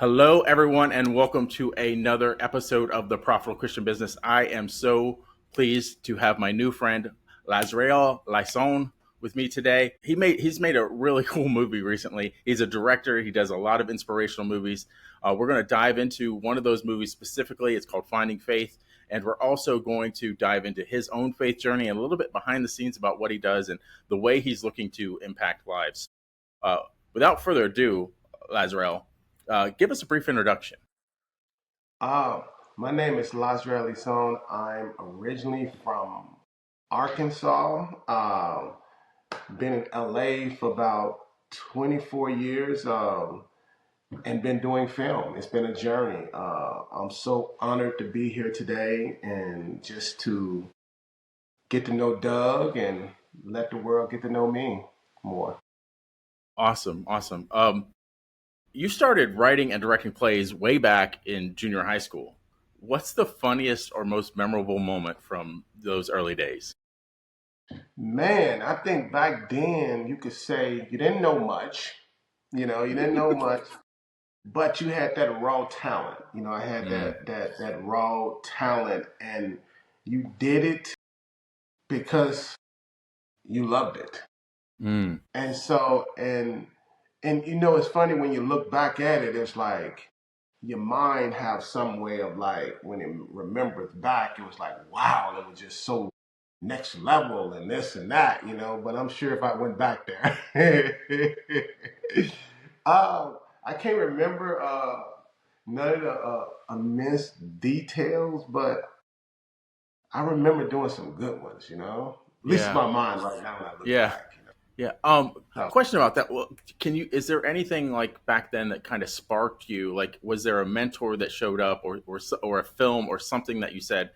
Hello, everyone, and welcome to another episode of the Profitable Christian Business. I am so pleased to have my new friend LazRael Lison with me today. He's made a really cool movie recently. He's a director. He does a lot of inspirational movies. We're going to dive into one of those movies specifically. It's called Finding Faith, and we're also going to dive into his own faith journey and a little bit behind the scenes about what he does and the way he's looking to impact lives. Uh, Without further ado, LazRael, give us a brief introduction. Uh, my name is LazRael Lison. I'm originally from Arkansas. Been in LA for about 24 years and been doing film. It's been a journey. I'm so honored to be here today and just to get to know Doug and let the world get to know me more. Awesome, awesome. You started writing and directing plays way back in junior high school. What's the funniest or most memorable moment from those early days? Man, I think back then you could say you didn't know much. You didn't know much. But you had that raw talent. I had Mm, that raw talent, and you did it because you loved it. mm, And so, and it's funny when you look back at it. It's like your mind have some way of like when it remembers back, it was like, wow, it was just so next level and this and that. But I'm sure if I went back there, I can't remember. None of the immense details, but I remember doing some good ones. At least in yeah, my mind right now when I look yeah, back. yeah. So, Question about that. Well, is there anything like back then that kind of sparked you? Like, was there a mentor that showed up, or a film, or something that you said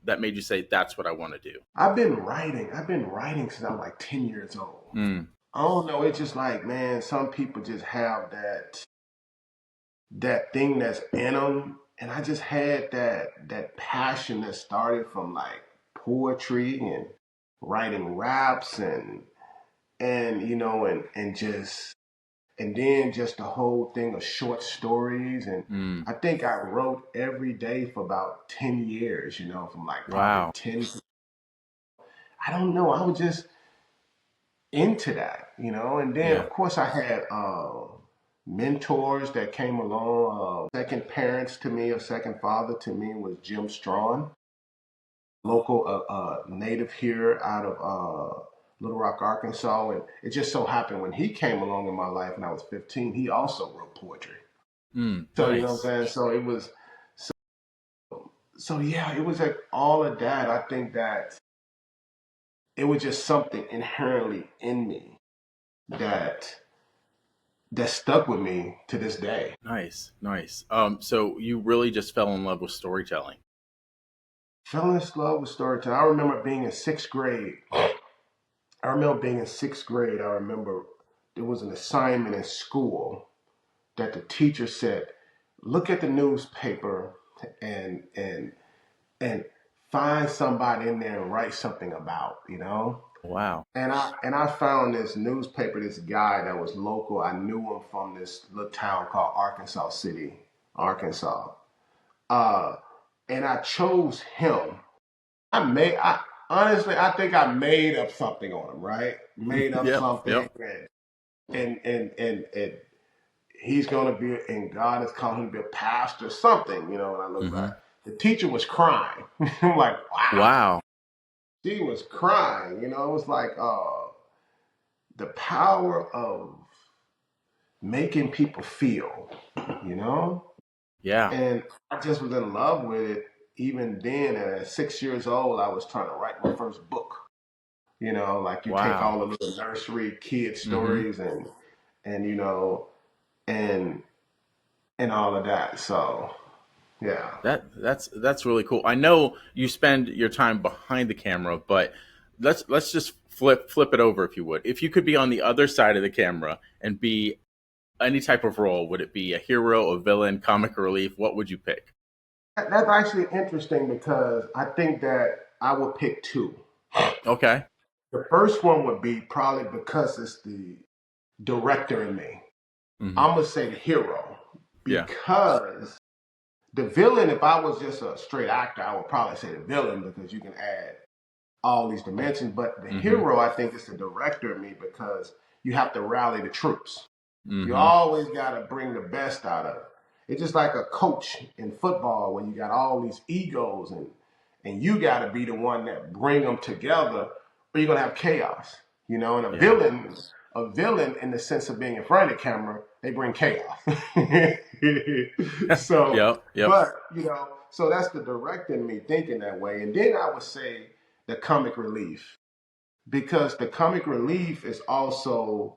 that made you say, "That's what I want to do"? I've been writing. I've been writing since I was like 10 years old. Mm, I don't know. It's just like, man, some people just have that thing that's in them. And I just had that passion that started from like poetry and writing raps and just and then just the whole thing of short stories. And mm, I think I wrote every day for about 10 years, from like probably wow. 10. I don't know. I was just into that. And then, Yeah. of course, I had mentors that came along. Second parents to me, or second father to me, was Jim Strawn, local native here out of Little Rock, Arkansas. And it just so happened when he came along in my life when I was 15, he also wrote poetry. So you know what Nice. I'm saying? So yeah, it was like all of that. I think that it was just something inherently in me that that stuck with me to this day. Nice, nice. So you really just fell in love with storytelling. Fell in love with storytelling. I remember being in sixth grade. I remember being in sixth grade. I remember there was an assignment in school that the teacher said, look at the newspaper and and find somebody in there and write something about. Wow. And I found this newspaper, this guy that was local. I knew him from this little town called Arkansas City, Arkansas. Uh, and I chose him. I honestly, I think I made up something on him, right? Made up Yep. something, Yep. and he's gonna be, and God has called him to be a pastor, something. When I look Hmm. back, the teacher was crying. I'm like, wow, Wow. she was crying. It was like the power of making people feel. You know, Yeah. and I just was in love with it. Even then, at 6 years old, I was trying to write my first book. Like you take Wow. all the little nursery kid Hmm. stories and and and all of that. So yeah. That's really cool. I know you spend your time behind the camera, but let's just flip it over if you would. If you could be on the other side of the camera and be any type of role, would it be a hero, a villain, comic relief? What would you pick? That's actually interesting because I think that I would pick two. Okay. The first one would be probably because it's the director in me. Hmm. I'm gonna say the hero Yeah. because the villain, if I was just a straight actor, I would probably say the villain because you can add all these dimensions. But the Mm-hmm. hero, I think, is the director of me because you have to rally the troops. You Mm-hmm. always got to bring the best out of it. It's just like a coach in football when you got all these egos and you got to be the one that bring them together, or you're gonna have chaos. You know, and Yeah. a villain in the sense of being in front of the camera, they bring chaos. So, Yep. Yep. but so that's the director in me thinking that way. And then I would say the comic relief, because the comic relief is also,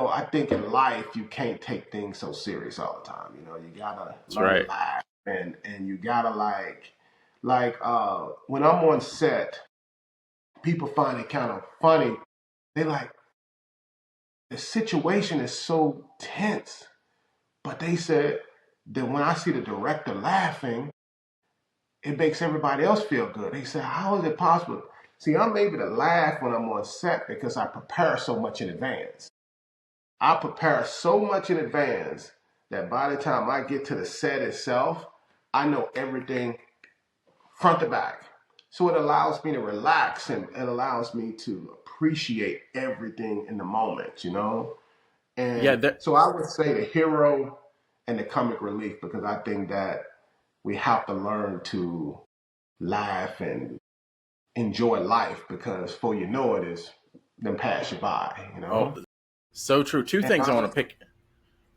I think in life you can't take things so serious all the time. You gotta That's learn to right. laugh and you gotta when I'm on set, people find it kind of funny. They like the situation is so tense, but they said that when I see the director laughing, it makes everybody else feel good. They said, how is it possible? See, I'm able to laugh when I'm on set because I prepare so much in advance. I prepare so much in advance that by the time I get to the set itself, I know everything front to back. So it allows me to relax and it allows me to appreciate everything in the moment. Yeah. And so I would say the hero and the comic relief because I think that we have to learn to laugh and enjoy life because before you know it is them pass you by. Oh, so true. Two And things I I want would to pick.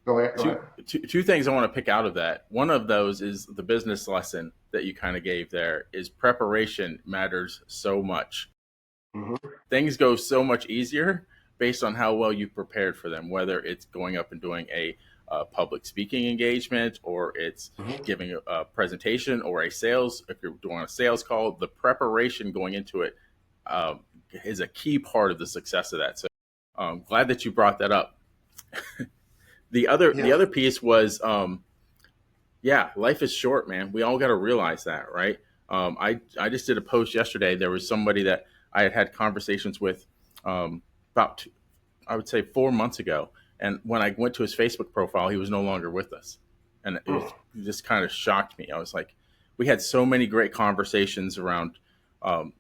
go ahead, go Two, ahead. two things I want to pick out of that. One of those is the business lesson that you kind of gave there is preparation matters so much. Mm-hmm. Things go so much easier based on how well you prepared for them, whether it's going up and doing a public speaking engagement or it's Mm-hmm. giving a presentation or a sales, if you're doing a sales call, the preparation going into it um, is a key part of the success of that. So glad that you brought that up. The Yeah. other piece was yeah, life is short, man. We all got to realize that, right? I just did a post yesterday. There was somebody that I had conversations with about I would say 4 months ago, and when I went to his Facebook profile, he was no longer with us, and Mm. it just kind of shocked me. I was like, we had so many great conversations around. Um,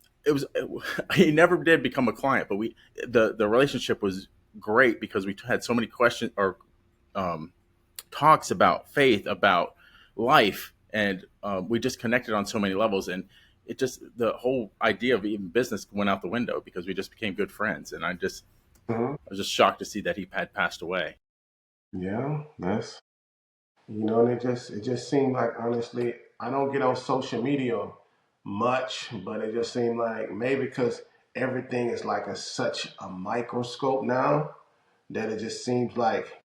he never did become a client, but the relationship was great because we had so many questions or um, talks about faith, about life, and we just connected on so many levels. And it just the whole idea of even business went out the window because we just became good friends. And Mhm. I was just shocked to see that he had passed away. Yeah, and it just seemed like honestly, I don't get on social media much, but it just seemed like maybe because everything is like such a microscope now that it just seems like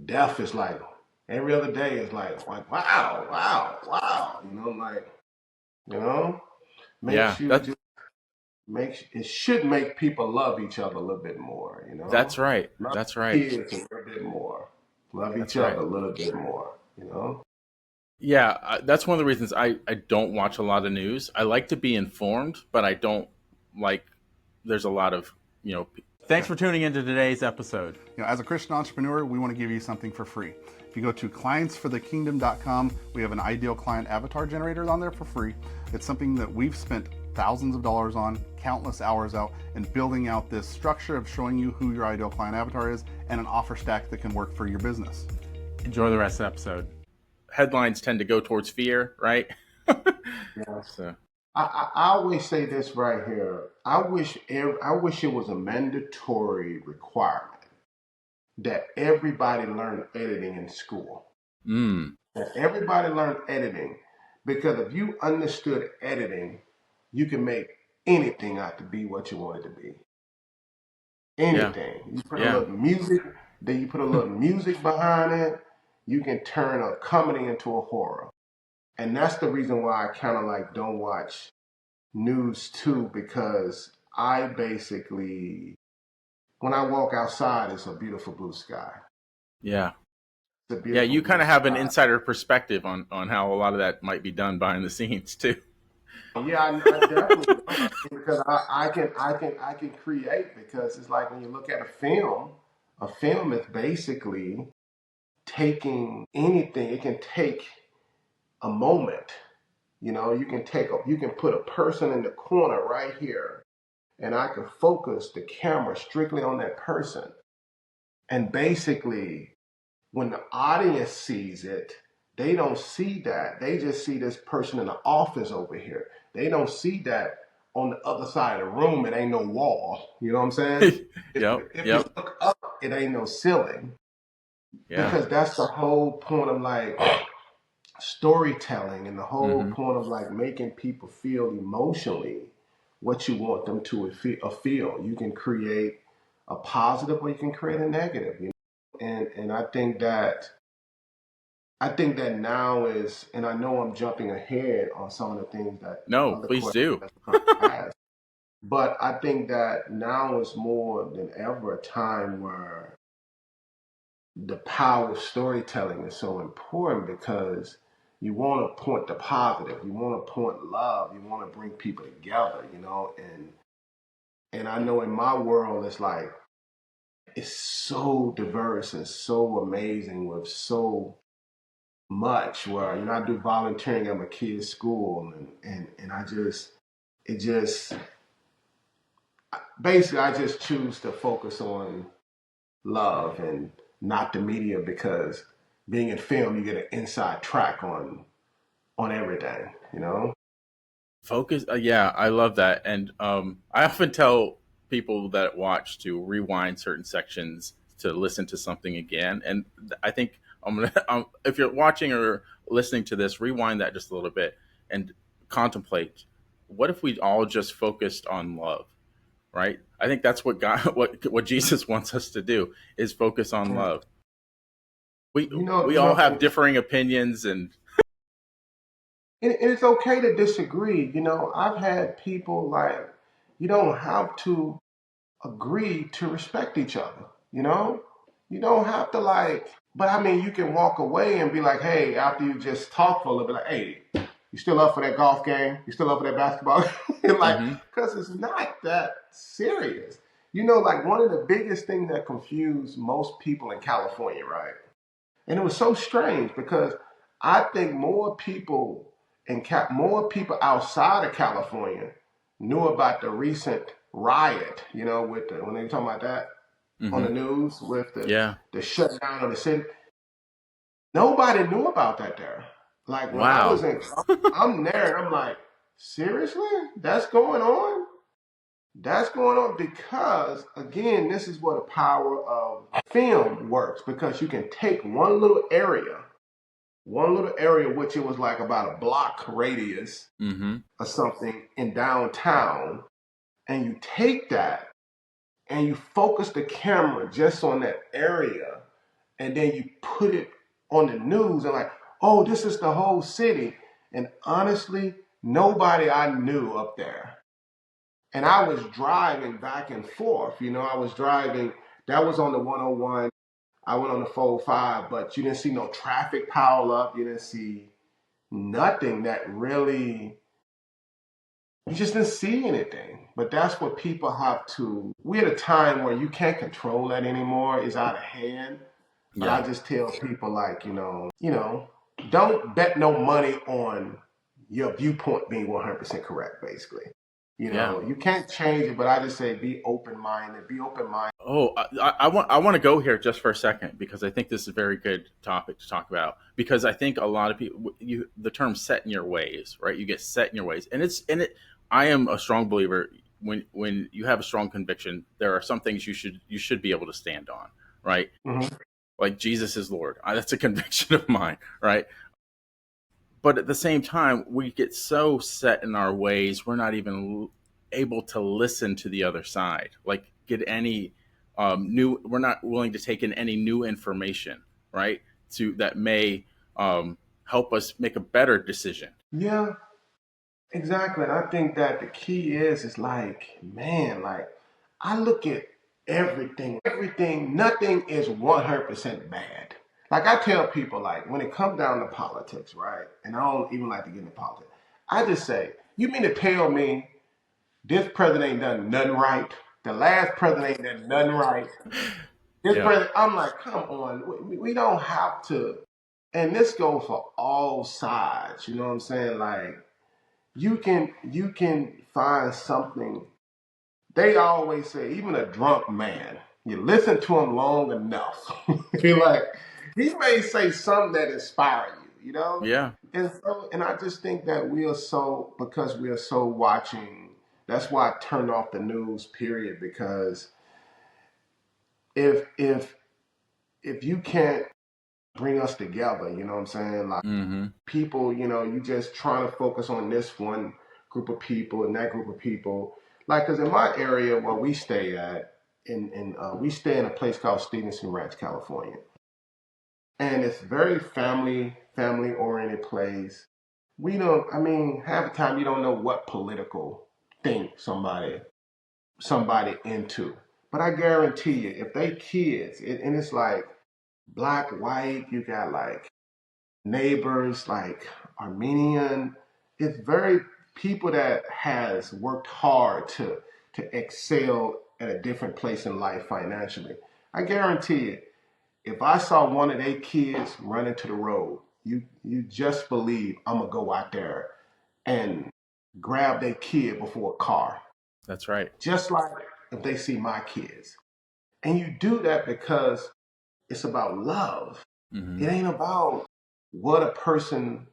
death is like every other day is like wow, wow, wow. Like you know, Yeah, makes you just makes it should make people love each other a little bit more. that's right. Love That's right. kids a little bit more. Love each That's other right. a little bit more. Yeah, that's one of the reasons I don't watch a lot of news. I like to be informed, but I don't like. There's a lot of Thanks for tuning into today's episode. As a Christian entrepreneur, we want to give you something for free. If you go to clientsforthekingdom.com, we have an ideal client avatar generator on there for free. It's something that we've spent thousands of dollars on, countless hours out, and building out this structure of showing you who your ideal client avatar is and an offer stack that can work for your business. Enjoy the rest of the episode. Headlines tend to go towards fear, right? Yeah. So I always say this right here. I wish it was a mandatory requirement that everybody learn editing in school. mm, That everybody learn editing because if you understood editing, you can make anything out to be what you want it to be. yeah, Anything. You put a yeah, little music, then you put a little music behind it, you can turn a comedy into a horror. And that's the reason why I kind of like don't watch news too, because I basically, when I walk outside, it's a beautiful blue sky. yeah. It's a Yeah, beautiful you blue kind of have an sky. insider perspective on how a lot of that might be done behind the scenes too. Yeah, I definitely do. Because I can create because it's like when you look at a film is basically taking anything. It can take a moment. You know, you can put a person in the corner right here, and I can focus the camera strictly on that person. And basically, when the audience sees it, they don't see that. They just see this person in the office over here. They don't see that on the other side of the room, it ain't no wall. You know what I'm saying? If you Yep. look up, it ain't no ceiling. Yeah. Because that's the whole point of like storytelling and the whole Mm-hmm. point of like making people feel emotionally what you want them to feel. You can create a positive or you can create a negative, you know? And I think that now is, and I know I'm jumping ahead on some of the things that No, other please questions do. that I'm trying to ask, but I think that now is more than ever a time where the power of storytelling is so important because you want to point the positive, you want to point love, you want to bring people together, you know, and I know in my world it's like it's so diverse and so amazing with so much where you know I do volunteering at my kids' school and I just it just basically I just choose to focus on love and not the media because being in film you get an inside track on everything, you know? Focus. Yeah, I love that. And I often tell people that watch to rewind certain sections to listen to something again. And I think I'm gonna, if you're watching or listening to this, rewind that just a little bit and contemplate. What if we all just focused on love? Right. I think that's what God, what Jesus wants us to do is focus on Yeah. love. We You we all know, have differing opinions, and and it's okay to disagree. You know, I've had people like, you don't have to agree to respect each other. You know, you don't have to like, but I mean, you can walk away and be like, hey, after you just talk for a little bit, like, hey, you still up for that golf game? You still up for that basketball? Like, mm-hmm, because it's not that serious. You know, like one of the biggest things that confused most people in California, right? And it was so strange because I think more people outside of California knew about the recent riot, you know, with the when they were talking about that on mm-hmm, the news with yeah, the shutdown of the city. Nobody knew about that there. Like when I was wow, in, I'm there and I'm like, seriously, that's going on. That's going on because again, this is what the power of film works because you can take one little area, which it was like about a block radius mm-hmm, or something in downtown, and you take that and you focus the camera just on that area, and then you put it on the news and like, oh, this is the whole city. And honestly, nobody I knew up there. And I was driving back and forth. You know, I was driving, that was on the 101. I went on the 405, but you didn't see no traffic pile up. You didn't see nothing that really, you just didn't see anything. But that's what people have to, we're at a time where you can't control that anymore. It's out of hand. But I yeah, just tell people like, don't bet no money on your viewpoint being 100% correct, basically. You yeah. know, you can't change it, but I just say be open-minded, be open-minded. Oh, I want to go here just for a second because I think this is a very good topic to talk about because I think a lot of people the term set in your ways, right? You get set in your ways. And I am a strong believer when you have a strong conviction, there are some things you should be able to stand on, right? Mhm. Like Jesus is Lord. That's a conviction of mine, right? But at the same time, we get so set in our ways, we're not even able to listen to the other side, like get any new. We're not willing to take in any new information, right? To that may help us make a better decision. Yeah, exactly. And I think that the key is like, man, like I look at everything, nothing is 100% bad. Like I tell people, like when it comes down to politics, right? And I don't even like to get into politics. I just say, you mean to tell me this president ain't done nothing right? The last president ain't done nothing right. It's Yeah. crazy. I'm like, come on, we don't have to. And this goes for all sides. You know what I'm saying? Like you can find something. They always say, even a drunk man, you listen to him long enough, you're like, he may say something that inspire you, you know? Yeah. And I just think that we are so, because we are so watching, that's why I turned off the news, period, because if if if you can't bring us together, you know what I'm saying? Like Mm-hmm. people, you just trying to focus on this one group of people and that group of people. Like, because in my area where we stay at, we stay in a place called Stevenson Ranch, California, and it's very family oriented place. We don't. I mean, half the time you don't know what political thing somebody into. But I guarantee you, if they kids, and it's like black, white, you got like neighbors like Armenian. It's very people that has worked hard to excel at a different place in life financially. I guarantee you, if I saw one of their kids running to the road, you just believe I'm gonna go out there and grab their kid before a car. That's right. Just like if they see my kids. And you do that because it's about love. Mm-hmm. It ain't about what a person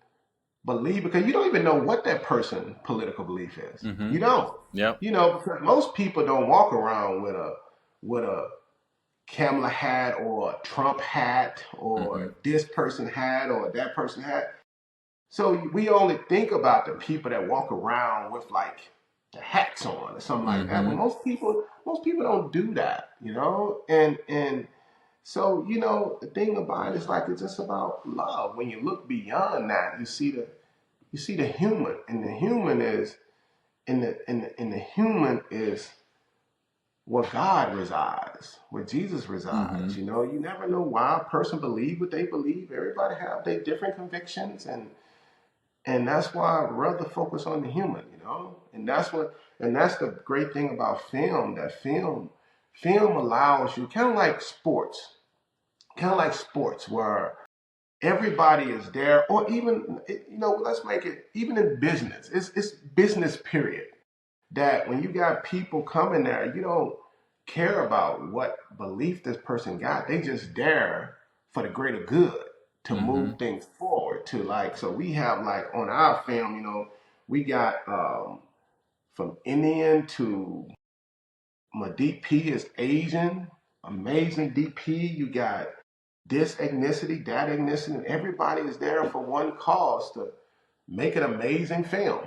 believe, because you don't even know what that person political belief is. Mm-hmm. You don't. Yep. Because most people don't walk around with a Kamala hat or a Trump hat Mm-hmm. or this person hat or that person hat. So we only think about the people that walk around with like the hats on or something like that. But Mm-hmm. most people don't do that. And so, the thing about it is like it's just about love. When you look beyond that, you see the human, and the human is in the human is where God resides, where Jesus Mm-hmm. resides. You never know why a person believe what they believe. Everybody have their different convictions, and that's why I'd rather focus on the human. And that's the great thing about film. That film allows you kind of like sports where everybody is there, or even let's make it even in business. It's business period. That when you got people coming there, you don't care about what belief this person got. They just there for the greater good to Mm-hmm. move things forward. To like, so we have like on our film, we got from Indian to my DP is Asian, amazing DP. You got this ethnicity, that ethnicity, and everybody is there for one cause to make an amazing film.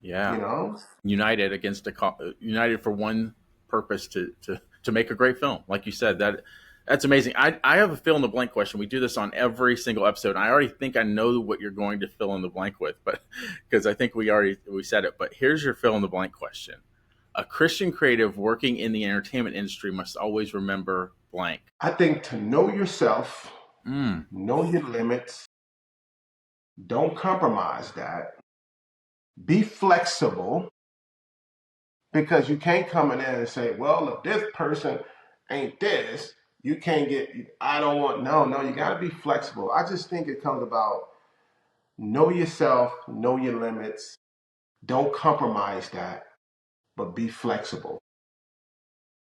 You Yeah. know, United against united for one purpose to make a great film. Like you said, that's amazing. I have a fill in the blank question. We do this on every single episode. And I already think I know what you're going to fill in the blank with, but because I think we said it. But here's your fill in the blank question. A Christian creative working in the entertainment industry must always remember blank. I think to know yourself, Mm. know your limits, don't compromise that, be flexible, because you can't come in there and say, well, if this person ain't this, you can't get, I don't want, no, you got to be flexible. I just think it comes about know yourself, know your limits, don't compromise that, but be flexible.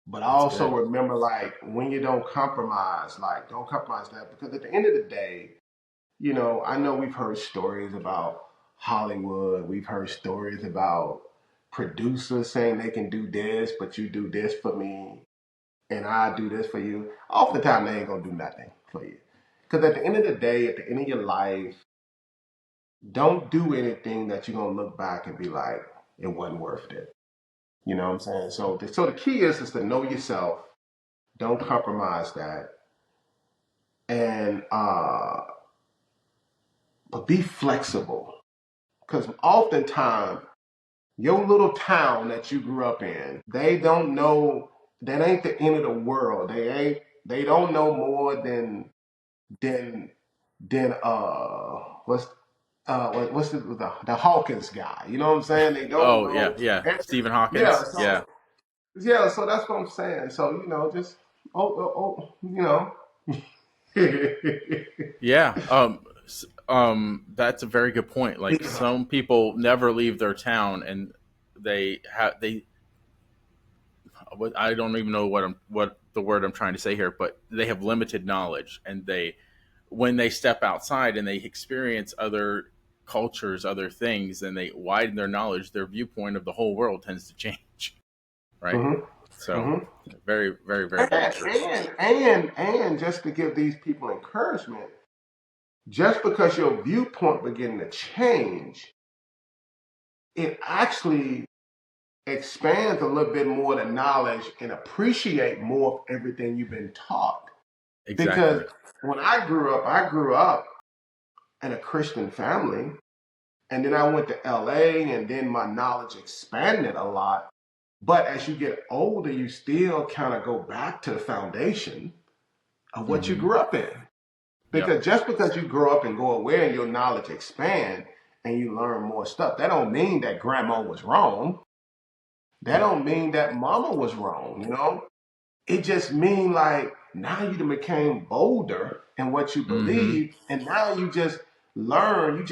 But I That's also good. remember, like, when you don't compromise, like, don't compromise that, because at the end of the day, I know we've heard stories about Hollywood. We've heard stories about producers saying they can do this, but you do this for me, and I do this for you. Oftentimes, they ain't gonna do nothing for you. Because at the end of the day, at the end of your life, don't do anything that you're gonna look back and be like, it wasn't worth it. You know what I'm saying? So the key is to know yourself. Don't compromise that, and but be flexible. Because oftentimes your little town that you grew up in, they don't know, that ain't the end of the world. They don't know more than than what's the Hawkins guy. You know what I'm saying? They don't Oh yeah, know. yeah. Stephen Yeah, Hawkins. Yeah. so that's what I'm saying. So just you know. Yeah. That's a very good point. Like some people never leave their town, and they I don't even know what the word I'm trying to say here, but they have limited knowledge, and they when they step outside and they experience other cultures, other things, and they widen their knowledge, their viewpoint of the whole world tends to change, right? Hmm. So, Hmm. very, very, very, very true. And just to give these people encouragement, just because your viewpoint begin to change, it actually expands a little bit more the knowledge and appreciate more of everything you've been taught. Because Exactly. when I grew up in a Christian family, and then I went to LA, and then my knowledge expanded a lot. But as you get older, you still kind of go back to the foundation of what you Mm-hmm. grew up in. Yep. Because just because you grow up and go away and your knowledge expand and you learn more stuff, that don't mean that grandma was wrong. That Yep. don't mean that mama was wrong, you know? It just mean like now you became bolder in what you Mm-hmm. believe, and now you just learn,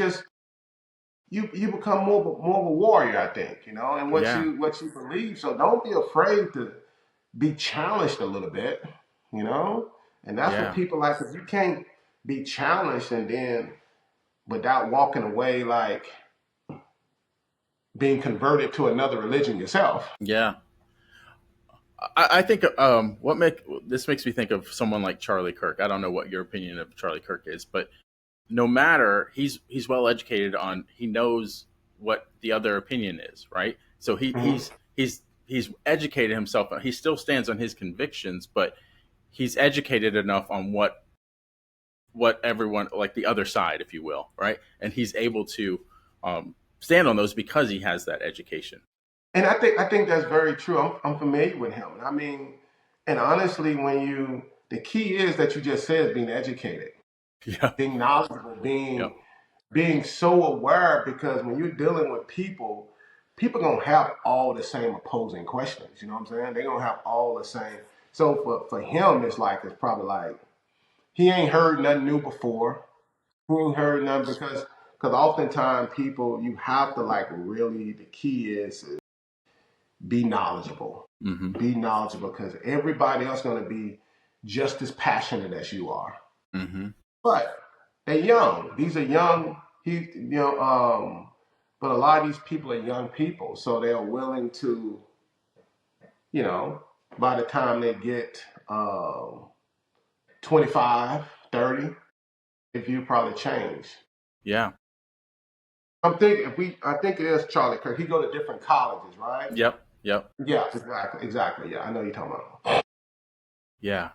you become more of a warrior, I think, you know, and Yeah. what you believe. So don't be afraid to be challenged a little bit, you know? And that's what Yeah. people like, because you can't be challenged and then without walking away like being converted to another religion yourself. Yeah. I think what make this makes me think of someone like Charlie Kirk. I don't know what your opinion of Charlie Kirk is, but no matter he's well educated on he knows what the other opinion is, right? So Mm-hmm. he's educated himself. He still stands on his convictions, but he's educated enough on what everyone like the other side, if you will, right? And he's able to stand on those because he has that education. And I think that's very true. I'm familiar with him. I mean, and honestly, the key is that you just said being educated, Yeah. being knowledgeable, Yep. being so aware, because when you're dealing with people gonna have all the same opposing questions. You know what I'm saying? They're gonna have all the same. So for him, it's probably like he ain't heard nothing new before. He ain't heard nothing because oftentimes people you have to like really the key is be knowledgeable. Mm-hmm. Be knowledgeable because everybody else gonna be just as passionate as you are. Mm-hmm. But they're young. These are young. But a lot of these people are young people, so they're willing to, you know, by the time they get 25, 30, if you probably change. Yeah. I'm thinking I think it is Charlie Kirk. He go to different colleges, right? Yep. Yep. Yeah, exactly. Yeah, I know you're talking about. Yeah.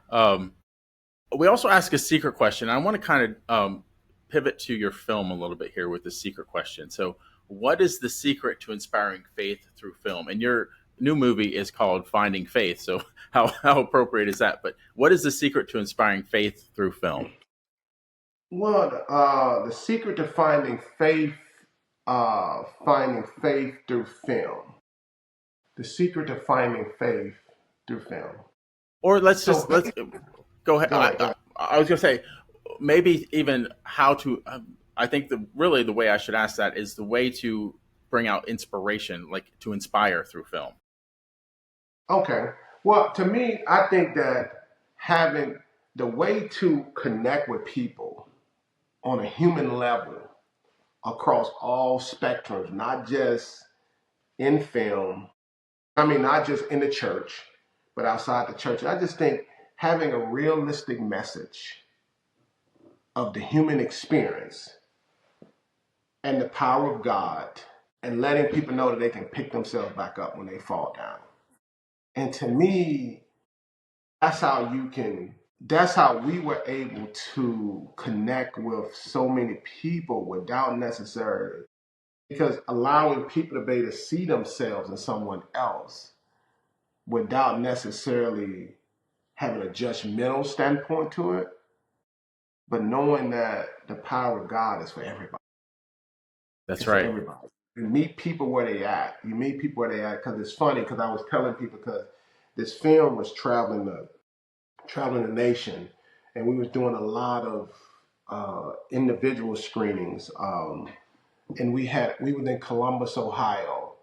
We also ask a secret question. I want to kind of pivot to your film a little bit here with the secret question. So, what is the secret to inspiring faith through film? And your new movie is called Finding Faith. So, how appropriate is that? But what is the secret to inspiring faith through film? Well, the secret to finding faith through film. The secret to finding faith through film. Or So let's go ahead. go ahead, go ahead. I was going to say maybe even how to. I think the way I should ask that is the way to bring out inspiration, like to inspire through film. Okay. Well, to me, I think that having the way to connect with people on a human level across all spectrums, not just in film, I mean, not just in the church, but outside the church. I just think having a realistic message of the human experience and the power of God and letting people know that they can pick themselves back up when they fall down. And to me, that's how you can that's how we were able to connect with so many people without necessarily because allowing people to be able to see themselves in someone else without necessarily having a judgmental standpoint to it, but knowing that the power of God is for everybody. That's It's for right. everybody. You meet people where they at. You meet people where they at because it's funny because I was telling people because this film was traveling traveling the nation, and we was doing a lot of individual screenings. And we were in Columbus, Ohio,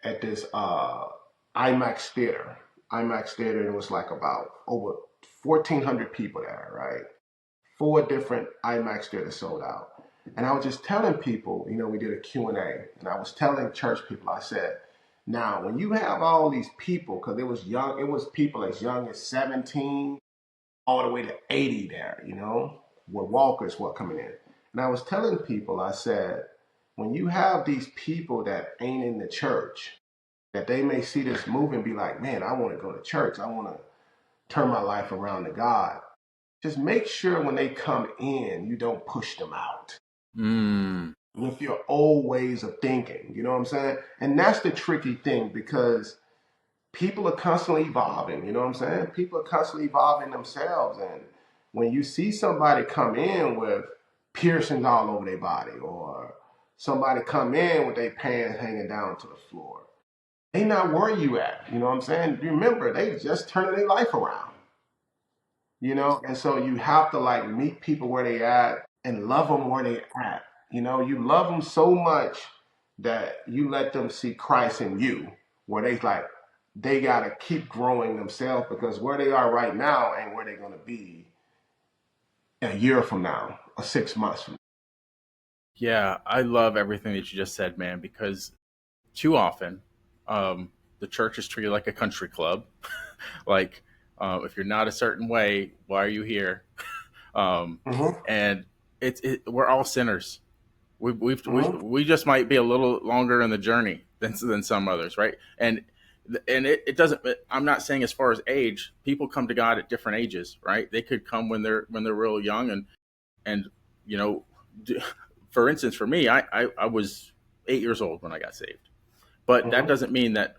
at this IMAX theater. IMAX theater, and it was like about over 1,400 people there, right? Four different IMAX theaters sold out. And I was just telling people, we did a Q&A, and I was telling church people, I said, now, when you have all these people, because it was people as young as 17 all the way to 80 there, where walkers were coming in. And I was telling people, I said, when you have these people that ain't in the church, that they may see this movie and be like, man, I want to go to church. I want to turn my life around to God. Just make sure when they come in, you don't push them out with your old ways of thinking. You know what I'm saying? And that's the tricky thing, because people are constantly evolving. You know what I'm saying? People are constantly evolving themselves. And when you see somebody come in with piercings all over their body, or somebody come in with their pants hanging down to the floor, they not where you at. You know what I'm saying? Remember, they just turning their life around. And so you have to like meet people where they at and love them where they at. You love them so much that you let them see Christ in you, where they got to keep growing themselves, because where they are right now ain't where they're going to be a year from now or 6 months from now. Yeah, I love everything that you just said, man, because too often the church is treated like a country club. Like, if you're not a certain way, why are you here? Mm-hmm. And we're all sinners. Mm-hmm. We just might be a little longer in the journey than some others, right? And it doesn't. I'm not saying as far as age. People come to God at different ages, right? They could come when they're real young, and you know, for instance, for me, I was 8 years old when I got saved, but that Mm-hmm. doesn't mean that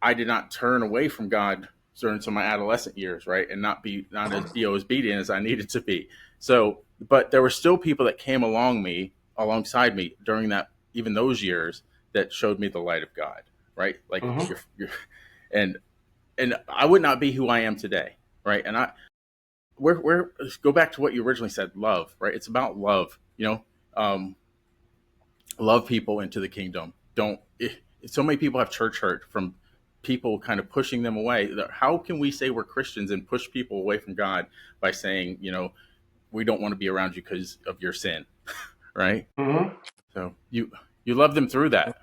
I did not turn away from God during some of my adolescent years, right, and not as be as obedient as I needed to be. So, but there were still people that came alongside me during that, even those years, that showed me the light of God, right? Like Mm-hmm. and and I would not be who I am today, right? And we're go back to what you originally said, love, right? It's about love, love people into the kingdom. Don't so many people have church hurt from people kind of pushing them away. How can we say we're Christians and push people away from God by saying, we don't want to be around you because of your sin, right? Mm-hmm. So you love them through that.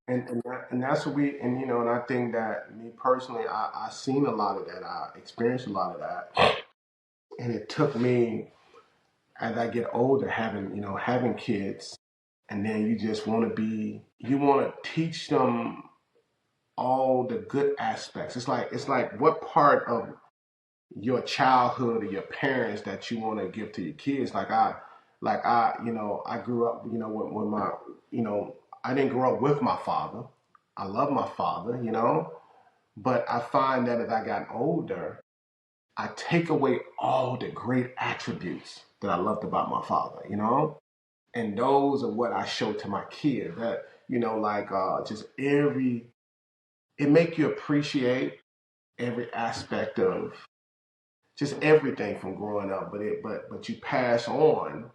And that's what and I think that, me personally, I seen a lot of that. I experienced a lot of that, and it took me, as I get older, having kids, and then you want to teach them all the good aspects. It's like what part of your childhood or your parents that you want to give to your kids. I grew up, with my, I didn't grow up with my father. I love my father, but I find that as I got older, I take away all the great attributes that I loved about my father. And those are what I show to my kids. That just it make you appreciate every aspect of just everything from growing up. But you pass on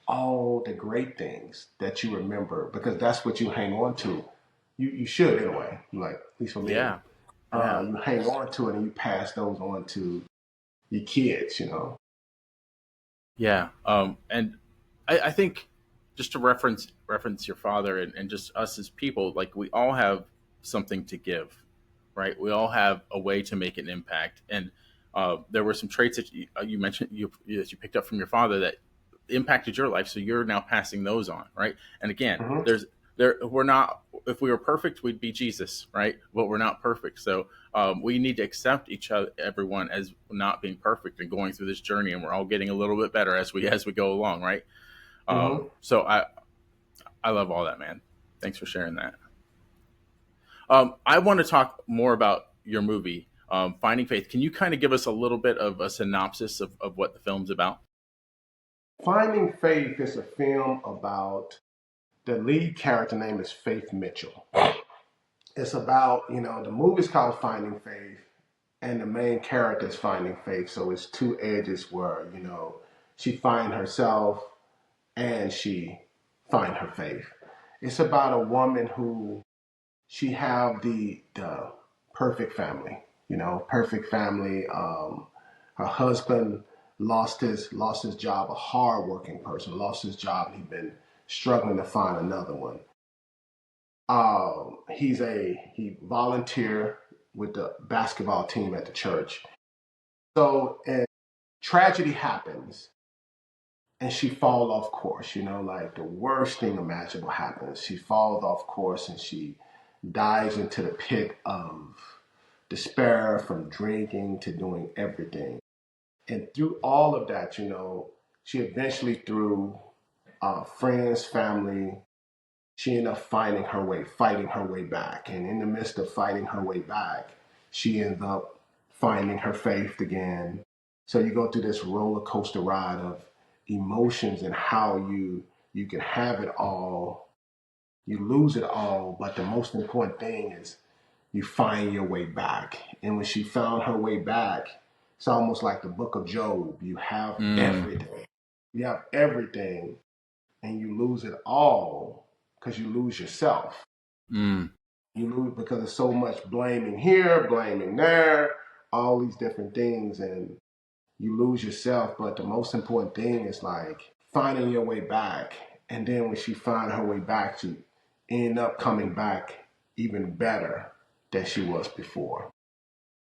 all the great things that you remember, because that's what you hang on to. You should, anyway. Like, at least for me, Yeah, yeah, you hang on to it and you pass those on to your kids. yeah. And I think, just to reference your father, and just us as people, like, we all have something to give, right? We all have a way to make an impact. And there were some traits that you mentioned, that you picked up from your father that impacted your life. So you're now passing those on, right? And again, Hmm. we're not, if we were perfect, we'd be Jesus, right? But we're not perfect. So we need to accept everyone as not being perfect and going through this journey. And we're all getting a little bit better as we go along, right? Hmm. So I love all that, man. Thanks for sharing that. I want to talk more about your movie, Finding Faith. Can you kind of give us a little bit of a synopsis of what the film's about? Finding Faith is a film about, the lead character name is Faith Mitchell. It's about, the movie's called Finding Faith. and the main character is finding faith. So it's two edges where, she find herself and she find her faith. It's about a woman who she have the perfect family, perfect family. Her husband lost his job, a hardworking person, lost his job. He'd been struggling to find another one. He volunteer with the basketball team at the church. So, and tragedy happens, and she fall off course. Like the worst thing imaginable happens. She falls off course, and she dives into the pit of despair from drinking to doing everything. And through all of that, she eventually, through friends, family, she ended up fighting her way back. And in the midst of fighting her way back, she ends up finding her faith again. So you go through this roller coaster ride of emotions and how you can have it all, you lose it all, but the most important thing is you find your way back. And when she found her way back, it's almost like the book of Job. You have everything. You have everything, and you lose it all because you lose yourself. Mm. You lose because there's so much blaming here, blaming there, all these different things, and you lose yourself. But the most important thing is like finding your way back. And then when she found her way back, she ended up coming back even better than she was before.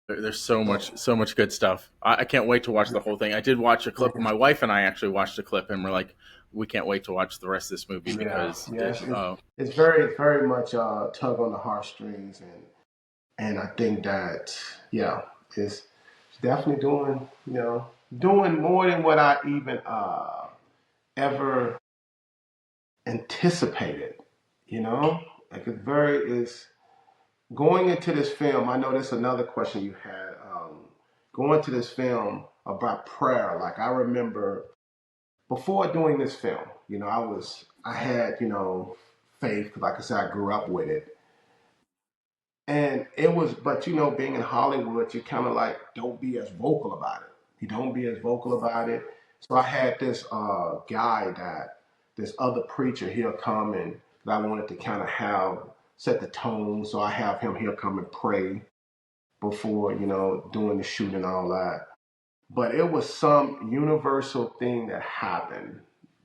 There's so much good stuff. I can't wait to watch the whole thing. I did watch a clip. My wife and I actually watched a clip, and we're like, we can't wait to watch the rest of this movie because it's very, very much tug on the heartstrings, and I think that it's definitely doing more than what I even ever anticipated. Like it's going into this film. I know that's another question you had. Going to this film about prayer. Like I remember before doing this film, I had faith because, like I said, I grew up with it. And it was, but being in Hollywood, you kind of like don't be as vocal about it. You don't be as vocal about it. So I had this guy this other preacher, he'll come and that I wanted to kind of have set the tone. So I have him, he'll come and pray before, doing the shoot and all that. But it was some universal thing that happened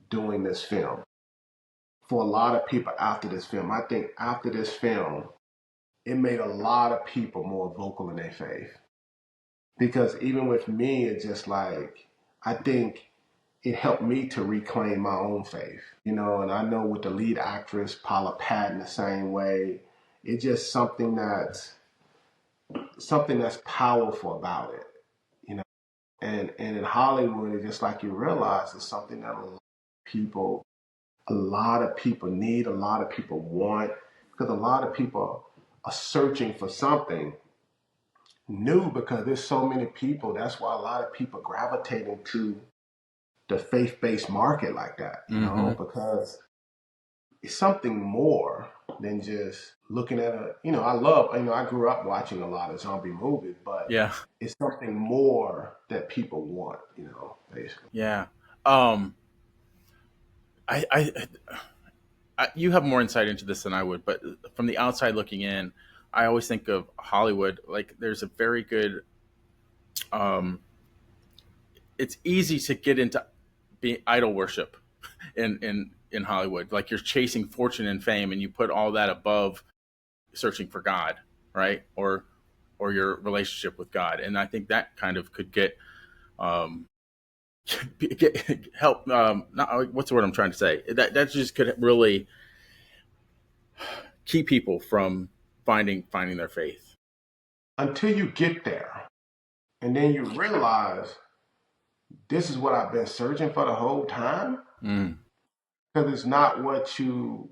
doing this film. For a lot of people after this film, I think after this film, it made a lot of people more vocal in their faith. Because even with me, it's just like, I think it helped me to reclaim my own faith, and I know with the lead actress, Paula Patton, the same way, it's just something that's powerful about it, and in Hollywood, it's just like you realize it's something that a lot of people need, a lot of people want, because a lot of people are searching for something new because there's so many people. That's why a lot of people gravitating to the faith-based market like that, because it's something more than just looking at I grew up watching a lot of zombie movies, but yeah, it's something more that people want, basically. yeah. You have more insight into this than I would, but from the outside looking in, I always think of Hollywood like there's a very good. It's easy to get into being idol worship in Hollywood. Like you're chasing fortune and fame, and you put all that above searching for God, right? Or your relationship with God, and I think that kind of could get help. Not what's the word I'm trying to say. That just could really keep people from finding their faith Until you get there, and then you realize this is what I've been searching for the whole time. Mm. Because it's not what you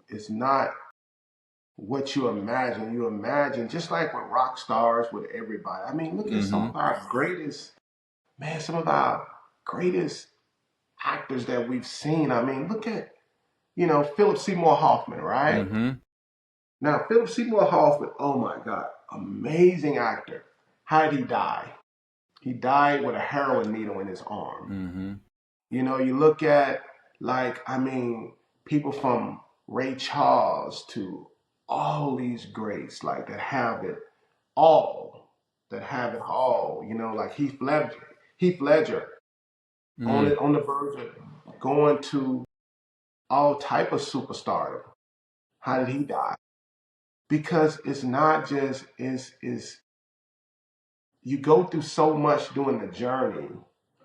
imagine. You imagine, just like with rock stars, with everybody. I mean, look at some of our greatest actors that we've seen. I mean, look at, Philip Seymour Hoffman, right? Mm-hmm. Now, Philip Seymour Hoffman, oh my God, amazing actor. How did he die? He died with a heroin needle in his arm. Mm-hmm. You know, you look at, like, I mean, people from Ray Charles to all these greats, like, that have it all, you know, like Heath Ledger Mm. on the verge of going to all type of superstardom. How did he die? Because it's not just is you go through so much during the journey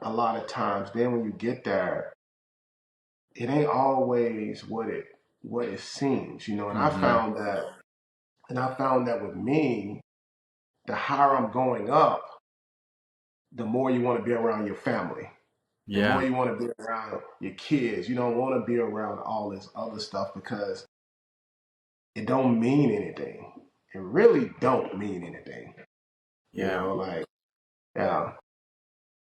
a lot of times. Then when you get there, it ain't always what it seems, you know. And Mm-hmm. I found that with me, the higher I'm going up, the more you want to be around your family. The more Yeah. you want to be around your kids. You don't want to be around all this other stuff because it don't mean anything. It really don't mean anything. You Yeah. know, like, yeah.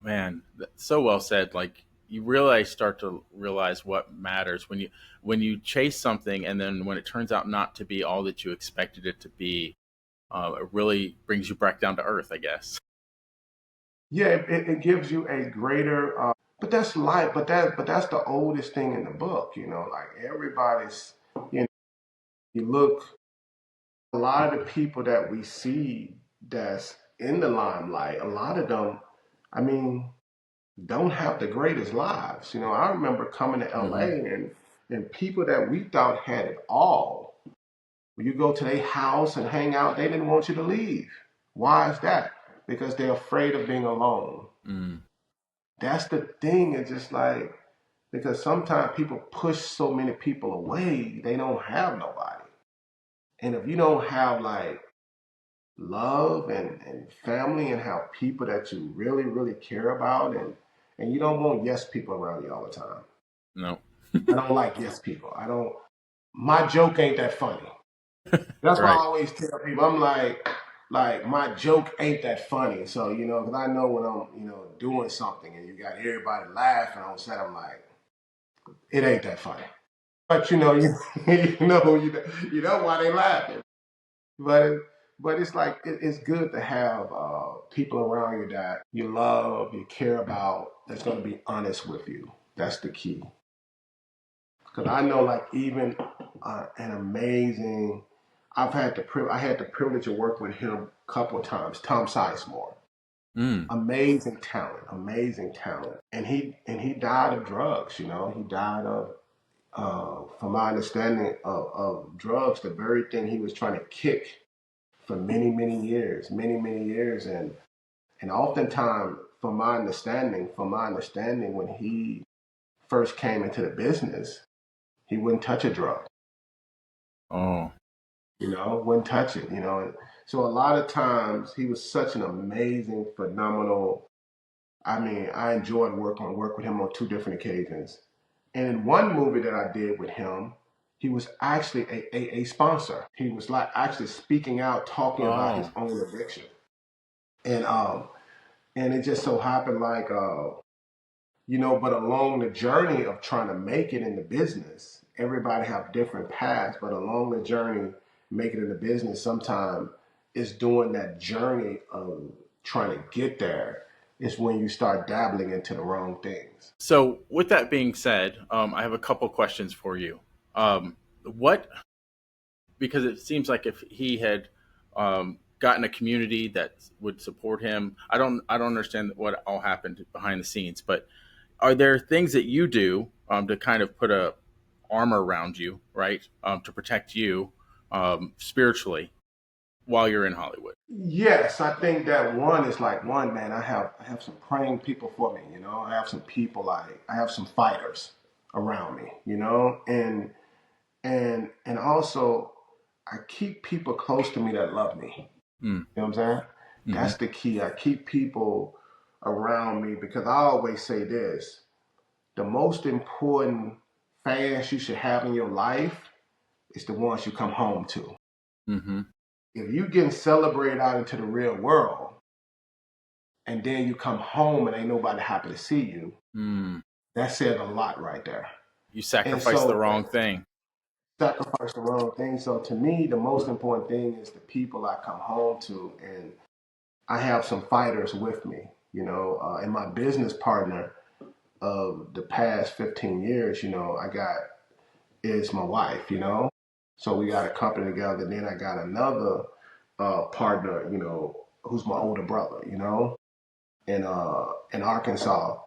Man, so well said. Like you really start to realize what matters when you chase something, and then when it turns out not to be all that you expected it to be, it really brings you back down to earth, I guess. Yeah, it gives you a greater but that's life, but that's the oldest thing in the book, you know, like everybody's, you know, you look, a lot of the people that we see that's in the limelight, a lot of them, I mean, don't have the greatest lives. You know, I remember coming to LA Mm-hmm. and people that we thought had it all. When you go to their house and hang out, they didn't want you to leave. Why is that? Because they're afraid of being alone. Mm. That's the thing. It's just like, because sometimes people push so many people away, they don't have nobody. And if you don't have like love and family and have people that you really, really care about, and you don't want yes people around you all the time. No. I don't like yes people. I don't, my joke ain't that funny. That's why I Right. always tell people, I'm like my joke ain't that funny. So, you know, because I know when I'm, you know, doing something and you got everybody laughing on set, I'm like, it ain't that funny. But you know, you know why they laughing. But but it's like it's good to have people around you that you love, you care about, that's going to be honest with you. That's the key. Because I know, like, even an amazing, I had the privilege of working with him a couple of times. Tom Sizemore, Mm. amazing talent, and he died of drugs. You know, he died of, from my understanding, of drugs, the very thing he was trying to kick for many years, and oftentimes, from my understanding, when he first came into the business, he wouldn't touch a drug. Oh. You know, wouldn't touch it. You know, so a lot of times he was such an amazing, phenomenal. I mean, I enjoyed work with him on two different occasions. And in one movie that I did with him, he was actually a sponsor. He was like actually speaking out, talking about his Oh. own addiction. And and it just so happened, like, you know, but along the journey of trying to make it in the business, everybody have different paths, but along the journey, make it in the business, sometimes it's doing that journey of trying to get there is when you start dabbling into the wrong things. So, with that being said, I have a couple questions for you. What because it seems like if he had gotten a community that would support him, I don't understand what all happened behind the scenes, but are there things that you do to kind of put a armor around you, right, to protect you spiritually while you're in Hollywood? Yes, I think that one is like, one, man, I have some praying people for me, you know. I have some people, like, I have some fighters around me, you know, and also I keep people close to me that love me. Mm, You know what I'm saying? hmm. That's the key. I keep people around me because I always say this: the most important fans you should have in your life is the ones you come home to. Hmm. If you getting celebrated out into the real world and then you come home and ain't nobody happy to see you, Mm. that says a lot right there. You And sacrifice the so wrong thing. sacrifice the wrong thing. So to me, the most important thing is the people I come home to, I have some fighters with me, and my business partner of the past 15 years, I got is my wife, So we got a company together. Then I got another partner, who's my older brother, in Arkansas.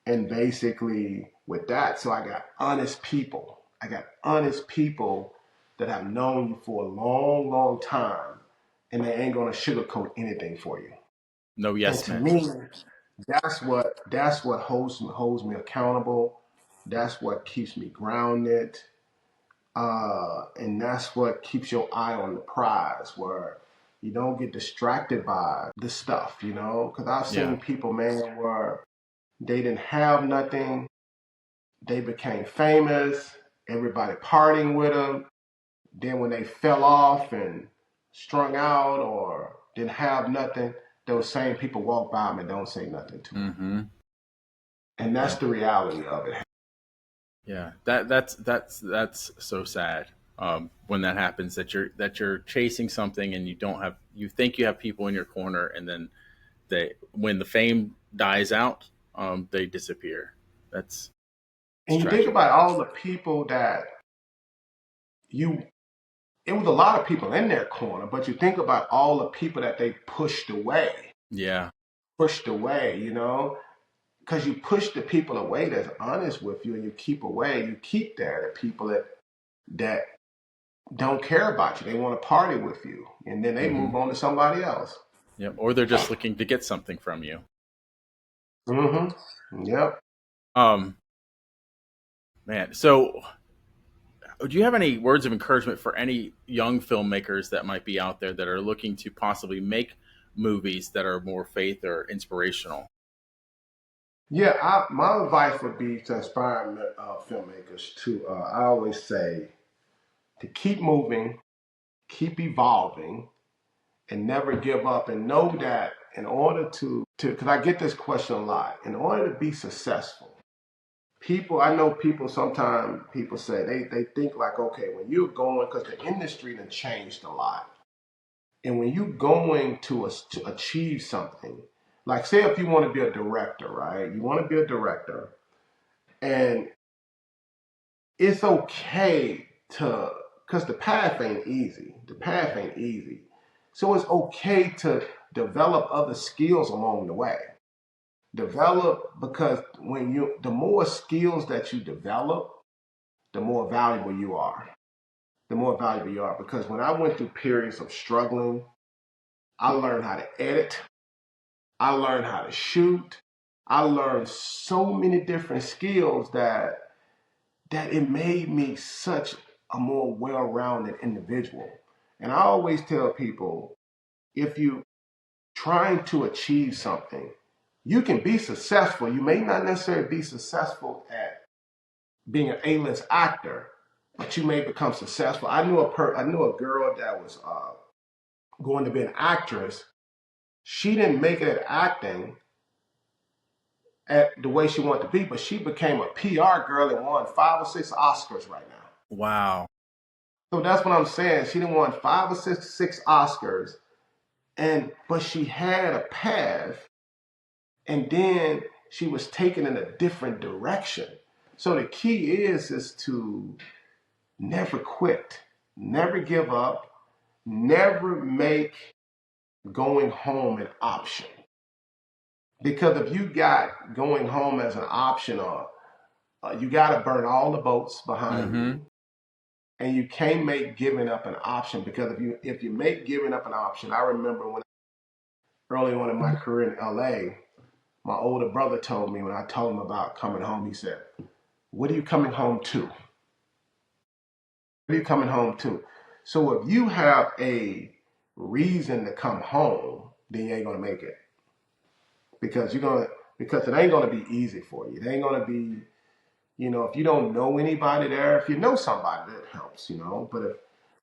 And basically with that, so I got honest people. I got honest people that have known you for a long, long time, and they ain't gonna sugarcoat anything for you. No And yes to men. me, that's what holds me accountable. That's what keeps me grounded. And that's what keeps your eye on the prize, where you don't get distracted by the stuff, Because I've Yeah. seen people, man, where they didn't have nothing, they became famous, everybody partying with them. Then when they fell off and strung out or didn't have nothing, those same people walk by them and don't say nothing to them. Mm-hmm. And that's Yeah. the reality of it. Yeah. That's so sad. When that happens, that you're chasing something and you think you have people in your corner, and then when the fame dies out, they disappear. It's And you think tragic. about all the people that you, it was a lot of people in their corner, but you think about all the people that they Yeah. pushed away, because you push the people away that's honest with you, and you keep there the people that don't care about you. They want to party with you, and then they Mm-hmm. move on to somebody else. Yep. Or they're just looking to get something from you. Mm-hmm. Yep. Um, Man. So, do you have any words of encouragement for any young filmmakers that might be out there that are looking to possibly make movies that are more faith or inspirational? Yeah. My advice would be to inspire filmmakers to. I always say to keep moving, keep evolving, and never give up. And know that in order because I get this question a lot, in order to be successful, I know people, sometimes people say they think like, okay, when you're going, because the industry done changed a lot. And when you're going to achieve something, like say if you want to be a director, right? You want to be a director, and it's okay to, because the path ain't easy. The path ain't easy. So it's okay to develop other skills along the way. Develop, because the more skills that you develop, the more valuable you are. The more valuable you are. Because when I went through periods of struggling, I learned how to edit. I learned how to shoot. I learned so many different skills that it made me such a more well-rounded individual. And I always tell people, if you trying to achieve something, you can be successful. You may not necessarily be successful at being an A-list actor, but you may become successful. I knew a girl that was going to be an actress. She didn't make it at acting at the way she wanted to be, but she became a PR girl and won 5 or 6 Oscars right now. Wow. So that's what I'm saying. She didn't won 5 or 6 Oscars, but she had a path, and then she was taken in a different direction. So the key is to never quit, never give up, never make going home an option. Because if you got going home as an option, or you got to burn all the boats behind Mm-hmm. you, and you can't make giving up an option. Because if you make giving up an option, I remember when early on in my career in LA, my older brother told me, when I told him about coming home, he said, "What are you coming home to? What are you coming home to?" So if you have a reason to come home, then you ain't gonna make it, because because it ain't gonna be easy for you. It ain't gonna be, if you don't know anybody there. If you know somebody, that helps,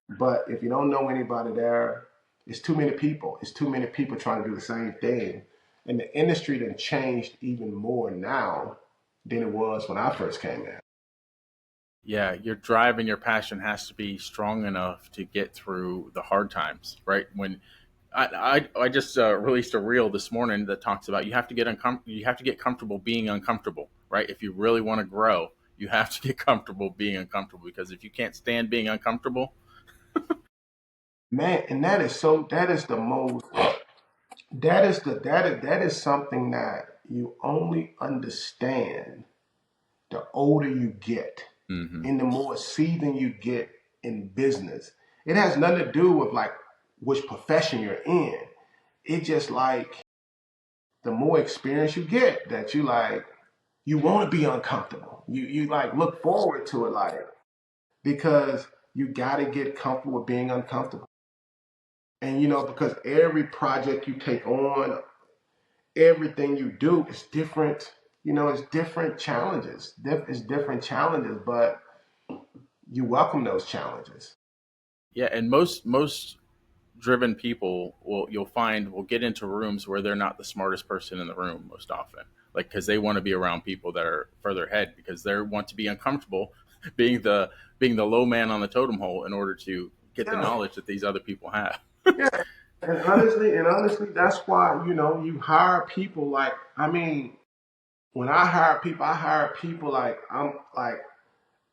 But if you don't know anybody there, it's too many people. It's too many people trying to do the same thing. And the industry done changed even more now than it was when I first came in. Yeah, your drive and your passion has to be strong enough to get through the hard times, right? I just released a reel this morning that talks about you have to get comfortable being uncomfortable, right? If you really want to grow, you have to get comfortable being uncomfortable, because if you can't stand being uncomfortable, Man, and that is the most that is something that you only understand the older you get mm-hmm. and the more seasoned you get in business. It has nothing to do with like which profession you're in. It just like the more experience you get that you like you want to be uncomfortable. You like look forward to it like because you got to get comfortable with being uncomfortable. And because every project you take on, everything you do is different. It's different challenges. It's different challenges, but you welcome those challenges. Yeah, and most driven people you'll find will get into rooms where they're not the smartest person in the room most often, like because they want to be around people that are further ahead, because they want to be uncomfortable being the low man on the totem pole in order to get the Yeah, knowledge that these other people have. yeah. And honestly, that's why you hire people. Like, I mean, when I hire people like I'm like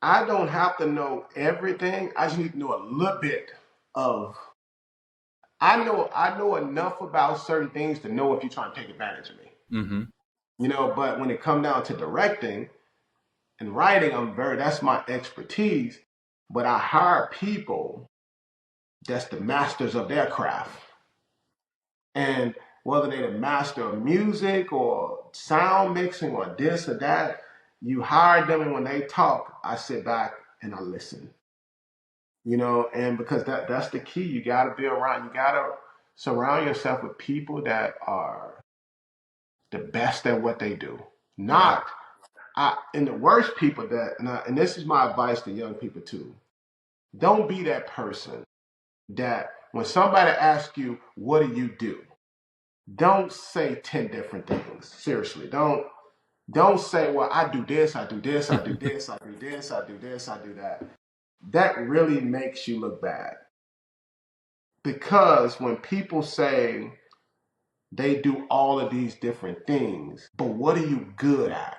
I don't have to know everything. I just need to know a little bit of. I know enough about certain things to know if you're trying to take advantage of me. Mm-hmm. But when it comes down to directing and writing, that's my expertise. But I hire people that's the masters of their craft. And whether they're the master of music or sound mixing or this or that, you hire them and when they talk, I sit back and I listen. And because that's the key. You gotta surround yourself with people that are the best at what they do. Yeah. Not and the worst people and this is my advice to young people too. Don't be that person that when somebody asks you, what do? Don't say 10 different things. Seriously. Don't say, well, I do this, I do this, I do this, I do this, I do this, I do that. That really makes you look bad. Because when people say they do all of these different things, but what are you good at?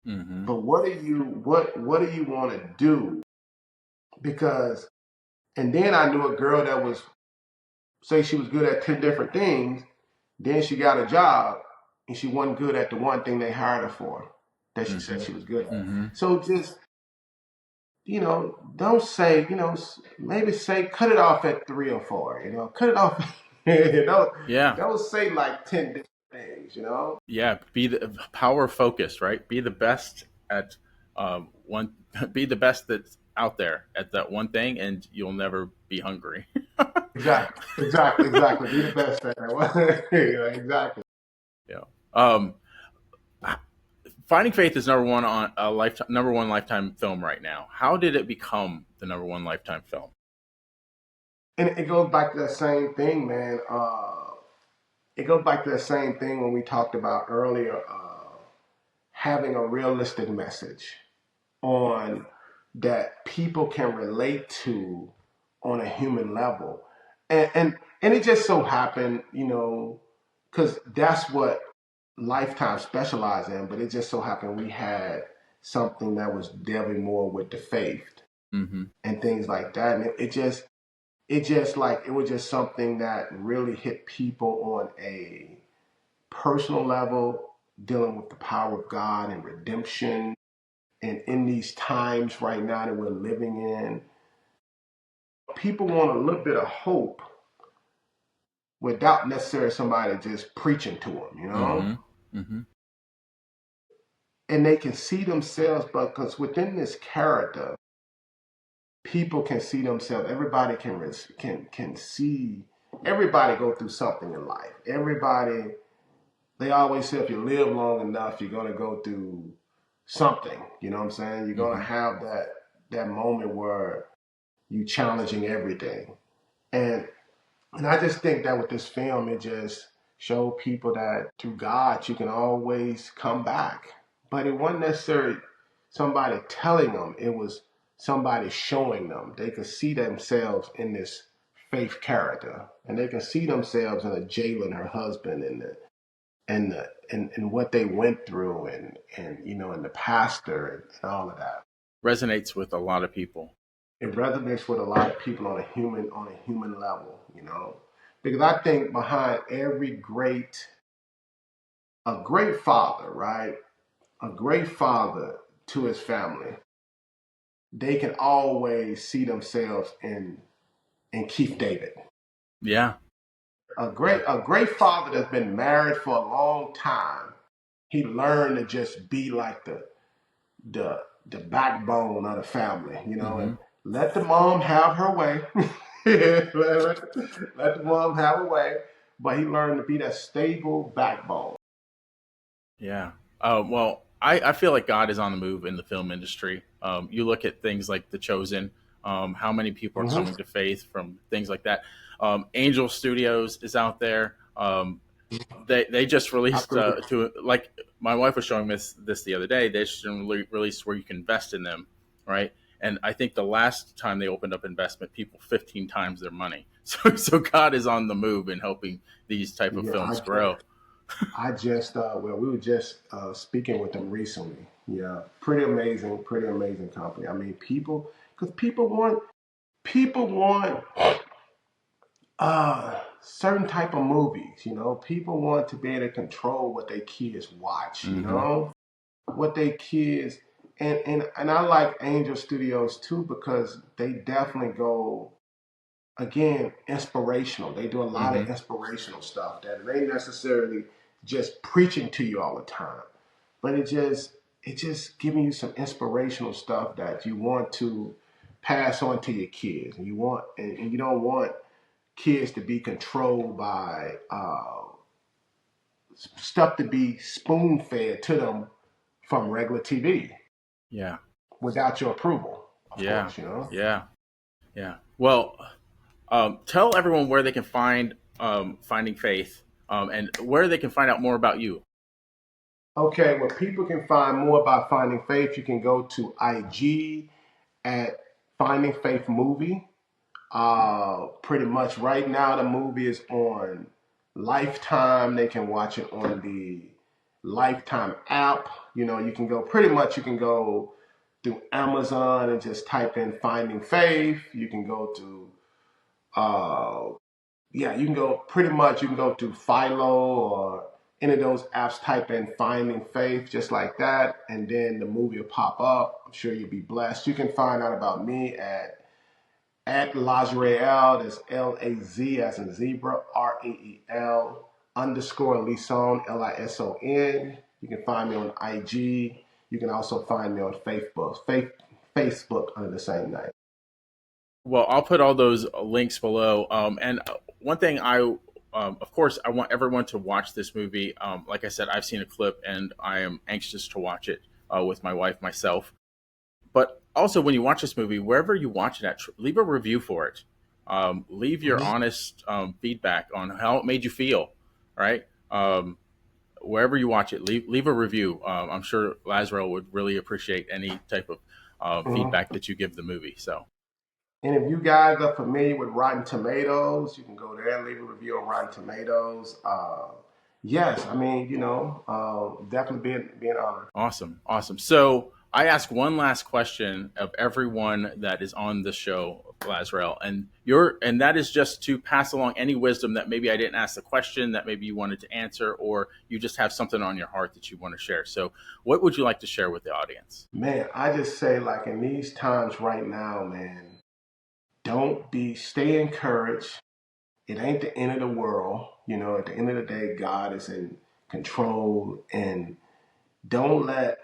Mm-hmm. But what do you want to do? Because and then I knew a girl that was say she was good at 10 different things, then she got a job and she wasn't good at the one thing they hired her for that she Mm-hmm. said she was good at. Mm-hmm. So just don't say, maybe say cut it off at 3 or 4, cut it off. don't Yeah. don't say like 10 different things. Yeah. Be the power focused, right? Be the best at one. Be the best that's out there at that one thing, and you'll never be hungry. Exactly. Be the best at that. Exactly. Yeah. Um, Finding Faith is number one lifetime film right now. How did it become the number one lifetime film? And it goes back to that same thing, man. It goes back to that same thing when we talked about earlier, having a realistic message on that people can relate to on a human level, and it just so happened, because that's what Lifetime specialized in. But it just so happened we had something that was delving more with the faith Mm-hmm. and things like that, and it just like it was just something that really hit people on a personal level, dealing with the power of God and redemption. And in these times right now that we're living in, people want a little bit of hope without necessarily somebody just preaching to them. Mm-hmm. Mm-hmm. And they can see themselves, but because within this character, people can see themselves. Everybody can see. Everybody go through something in life. Everybody. They always say if you live long enough, you're gonna go through something. You know what I'm saying? You're gonna Mm-hmm. have that moment where you challenging everything. And and I just think that with this film, it just showed people that through God you can always come back. But it wasn't necessarily somebody telling them; it was somebody showing them. They could see themselves in this Faith character, and they can see themselves in a Jalen, her husband, and what they went through, and the pastor and all of that. Resonates with a lot of people. It resonates with a lot of people on a human level, because I think behind a great father, right, a great father to his family, they can always see themselves in Keith David. Yeah. A great father that's been married for a long time. He learned to just be like the the backbone of the family, and let the mom have her way. let the mom have her way. But he learned to be that stable backbone. Yeah. Well, I feel like God is on the move in the film industry. You look at things like The Chosen, how many people are Mm-hmm. coming to faith from things like that. Angel Studios is out there. They just released Absolutely. to like my wife was showing this the other day. They just released where you can invest in them, right? And I think the last time they opened up investment, people 15 times their money. So God is on the move and helping these type of Yeah, films grow. well, we were just speaking with them recently. Yeah, pretty amazing company. I mean, because people want certain type of movies. People want to be able to control what their kids watch. Hmm. What their kids and I like Angel Studios too because they definitely go again inspirational. They do a lot Hmm. of inspirational stuff that ain't necessarily just preaching to you all the time, but it just giving you some inspirational stuff that you want to pass on to your kids, and and you don't want kids to be controlled by stuff to be spoon fed to them from regular TV Yeah. without your approval, of Yeah. course. Yeah. Yeah. Well, tell everyone where they can find Finding Faith, and where they can find out more about you. Okay, well, people can find more about Finding Faith. You can go to IG at Finding Faith Movie. Pretty much right now, the movie is on Lifetime. They can watch it on the Lifetime app. You can go through Amazon and just type in Finding Faith. You can go to uh, yeah, you can go to Philo or any of those apps, type in Finding Faith, just like that, and then the movie will pop up. I'm sure you'll be blessed. You can find out about me at LazRael, that's Laz as in zebra, Rael underscore Lison, Lison. You can find me on IG. You can also find me on Facebook under the same name. Well, I'll put all those links below. And one thing of course, I want everyone to watch this movie. Like I said, I've seen a clip and I am anxious to watch it with my wife, myself. But also, when you watch this movie, wherever you watch it at, leave a review for it. Leave your Mhm. honest feedback on how it made you feel, right? Wherever you watch it, leave a review. I'm sure LazRael would really appreciate any type of Mhm. feedback that you give the movie. So And if you guys are familiar with Rotten Tomatoes, you can go there and leave a review on Rotten Tomatoes. Yes, I mean, definitely being honored. awesome, awesome. So I ask one last question of everyone that is on the show, LazRael, and that is just to pass along any wisdom that maybe I didn't ask the question that maybe you wanted to answer, or you just have something on your heart that you want to share. So, what would you like to share with the audience? Man, I just say, like, in these times right now, man, stay encouraged. It ain't the end of the world. At the end of the day, God is in control, and don't let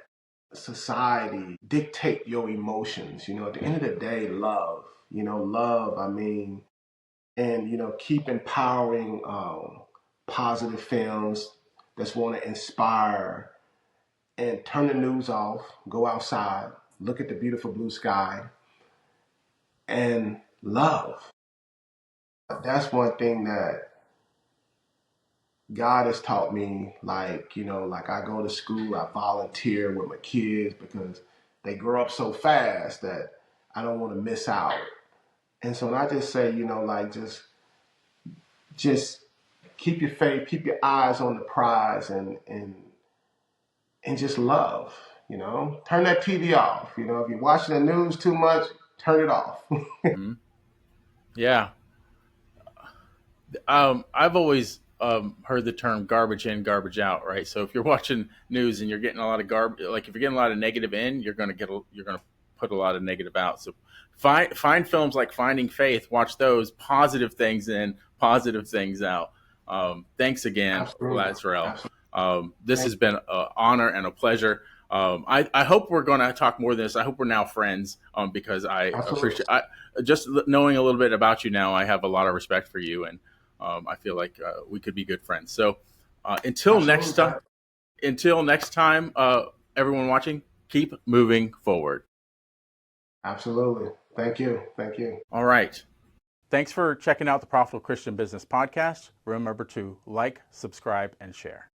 society dictate your emotions. At the end of the day, love. Love. I mean, and keep empowering positive films that's want to inspire, and turn the news off, go outside, look at the beautiful blue sky, and love. That's one thing that God has taught me. Like I go to school, I volunteer with my kids because they grow up so fast that I don't want to miss out. And so when I just say, like just keep your faith, keep your eyes on the prize, and just love. Turn that TV off. If you're watching the news too much, turn it off. Mm-hmm. Yeah. I've always heard the term garbage in, garbage out, right? So if you're watching news and you're getting a lot of garbage, like if you're getting a lot of negative in, you're going to put a lot of negative out. So find films like Finding Faith, watch those, positive things in, positive things out. Thanks again, Absolutely. LazRael. Absolutely. This has been an honor and a pleasure. I hope we're going to talk more than this. I hope we're now friends because I Absolutely. appreciate just knowing a little bit about you now. I have a lot of respect for you, and I feel like we could be good friends. So until next Absolutely. time, everyone watching, keep moving forward. Absolutely. Thank you. Thank you. All right. Thanks for checking out the Profitable Christian Business Podcast. Remember to like, subscribe, and share.